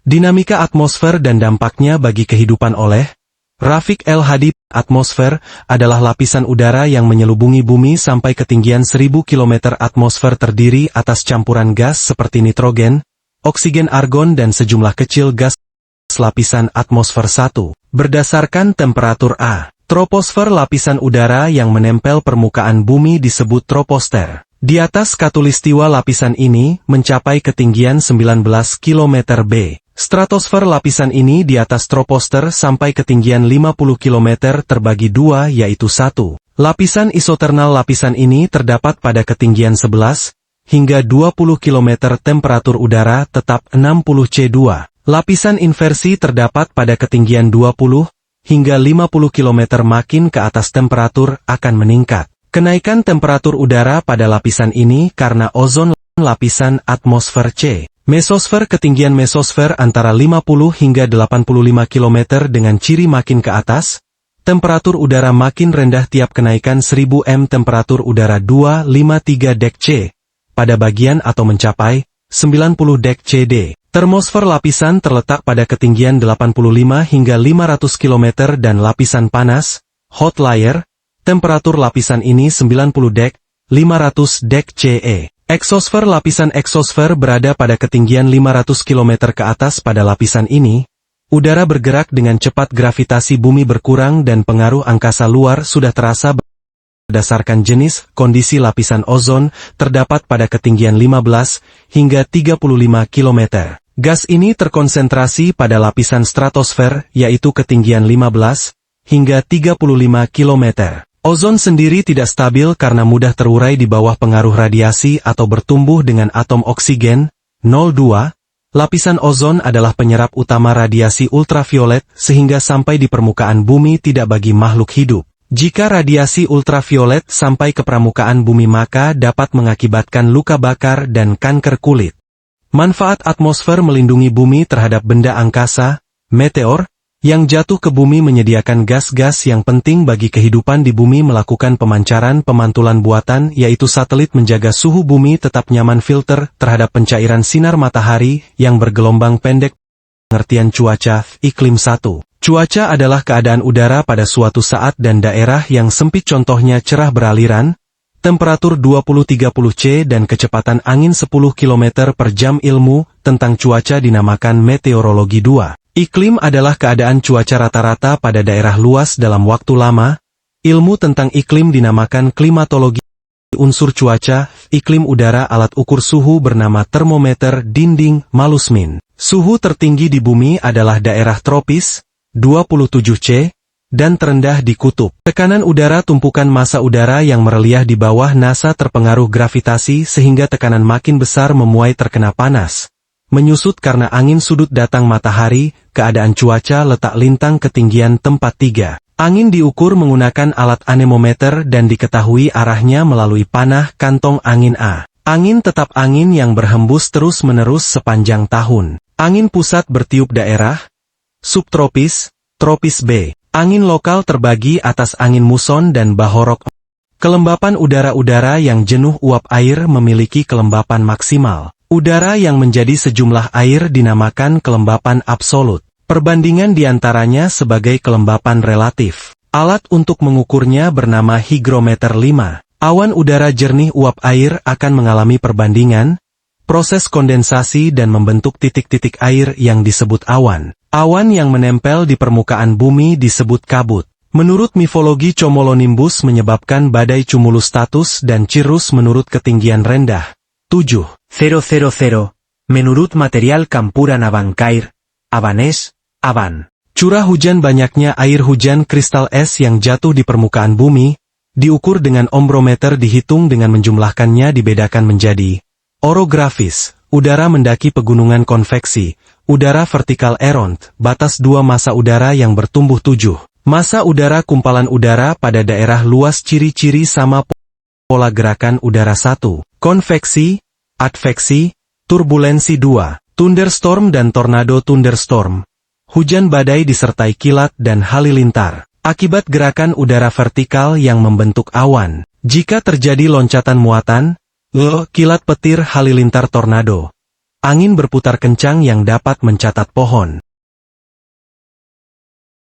Dinamika atmosfer dan dampaknya bagi kehidupan oleh Rafiq El-Hadi. Atmosfer adalah lapisan udara yang menyelubungi bumi sampai ketinggian 1000 km. Atmosfer terdiri atas campuran gas seperti nitrogen, oksigen, argon dan sejumlah kecil gas. Lapisan atmosfer 1. Berdasarkan temperatur A. Troposfer lapisan udara yang menempel permukaan bumi disebut troposfer. Di atas khatulistiwa lapisan ini mencapai ketinggian 19 km. B. Stratosfer lapisan ini di atas troposfer sampai ketinggian 50 km terbagi dua yaitu 1. Lapisan isoternal lapisan ini terdapat pada ketinggian 11 hingga 20 km. Temperatur udara tetap 60 C2. Lapisan inversi terdapat pada ketinggian 20 hingga 50 km. Makin ke atas temperatur akan meningkat. Kenaikan temperatur udara pada lapisan ini karena ozon. Lapisan atmosfer C. Mesosfer ketinggian mesosfer antara 50 hingga 85 km dengan ciri makin ke atas, temperatur udara makin rendah tiap kenaikan 1000 m. Temperatur udara 253 dek C pada bagian atau mencapai 90 dek CD. Termosfer lapisan terletak pada ketinggian 85 hingga 500 km dan lapisan panas, hot layer, temperatur lapisan ini 90 dek, 500 dek CE. Eksosfer lapisan eksosfer berada pada ketinggian 500 km ke atas. Pada lapisan ini, udara bergerak dengan cepat, gravitasi bumi berkurang dan pengaruh angkasa luar sudah terasa. Berdasarkan jenis, kondisi lapisan ozon terdapat pada ketinggian 15 hingga 35 km. Gas ini terkonsentrasi pada lapisan stratosfer, yaitu ketinggian 15 hingga 35 km. Ozon sendiri tidak stabil karena mudah terurai di bawah pengaruh radiasi atau bertumbuh dengan atom oksigen. 02. Lapisan ozon adalah penyerap utama radiasi ultraviolet sehingga sampai di permukaan bumi tidak bagi makhluk hidup. Jika radiasi ultraviolet sampai ke permukaan bumi maka dapat mengakibatkan luka bakar dan kanker kulit. Manfaat atmosfer melindungi bumi terhadap benda angkasa, meteor, yang jatuh ke bumi, menyediakan gas-gas yang penting bagi kehidupan di bumi, melakukan pemancaran pemantulan buatan yaitu satelit, menjaga suhu bumi tetap nyaman, filter terhadap pencairan sinar matahari yang bergelombang pendek. Pengertian cuaca, iklim 1. Cuaca adalah keadaan udara pada suatu saat dan daerah yang sempit, contohnya cerah beraliran, temperatur 20-30 C dan kecepatan angin 10 km per jam. Ilmu tentang cuaca dinamakan meteorologi. 2. Iklim adalah keadaan cuaca rata-rata pada daerah luas dalam waktu lama. Ilmu tentang iklim dinamakan klimatologi. Unsur cuaca, iklim udara, alat ukur suhu bernama termometer dinding, malusmin. Suhu tertinggi di bumi adalah daerah tropis, 27 C, dan terendah di kutub. Tekanan udara, tumpukan massa udara yang mereliah di bawah NASA terpengaruh gravitasi sehingga tekanan makin besar memuai terkena panas. Menyusut karena angin sudut datang matahari. Keadaan cuaca, letak lintang, ketinggian tempat. 3. Angin diukur menggunakan alat anemometer dan diketahui arahnya melalui panah kantong angin A. Angin tetap angin yang berhembus terus-menerus sepanjang tahun. Angin pusat bertiup daerah subtropis, tropis. B. Angin lokal terbagi atas angin muson dan bahorok. Kelembapan udara yang jenuh uap air memiliki kelembapan maksimal. Udara yang menjadi sejumlah air dinamakan kelembapan absolut. Perbandingan diantaranya sebagai kelembapan relatif. Alat untuk mengukurnya bernama higrometer. 5. Awan udara jernih uap air akan mengalami perbandingan, proses kondensasi dan membentuk titik-titik air yang disebut awan. Awan yang menempel di permukaan bumi disebut kabut. Menurut mifologi, cumulonimbus menyebabkan badai cumulus dan cirrus menurut ketinggian rendah. 7. 000. Menurut material campuran Abancair, Abanes, Aban. Curah hujan, banyaknya air hujan kristal es yang jatuh di permukaan bumi, diukur dengan ombrometer, dihitung dengan menjumlahkannya, dibedakan menjadi orografis, udara mendaki pegunungan, konveksi, udara vertikal, eront, batas 2, massa udara yang bertumbuh. 7. Massa udara, kumpalan udara pada daerah luas, ciri-ciri sama pola gerakan udara. 1. Konveksi, adveksi, turbulensi. 2. Thunderstorm dan tornado. Thunderstorm, hujan badai disertai kilat dan halilintar, akibat gerakan udara vertikal yang membentuk awan. Jika terjadi loncatan muatan, kilat, petir, halilintar, tornado. Angin berputar kencang yang dapat mencatat pohon.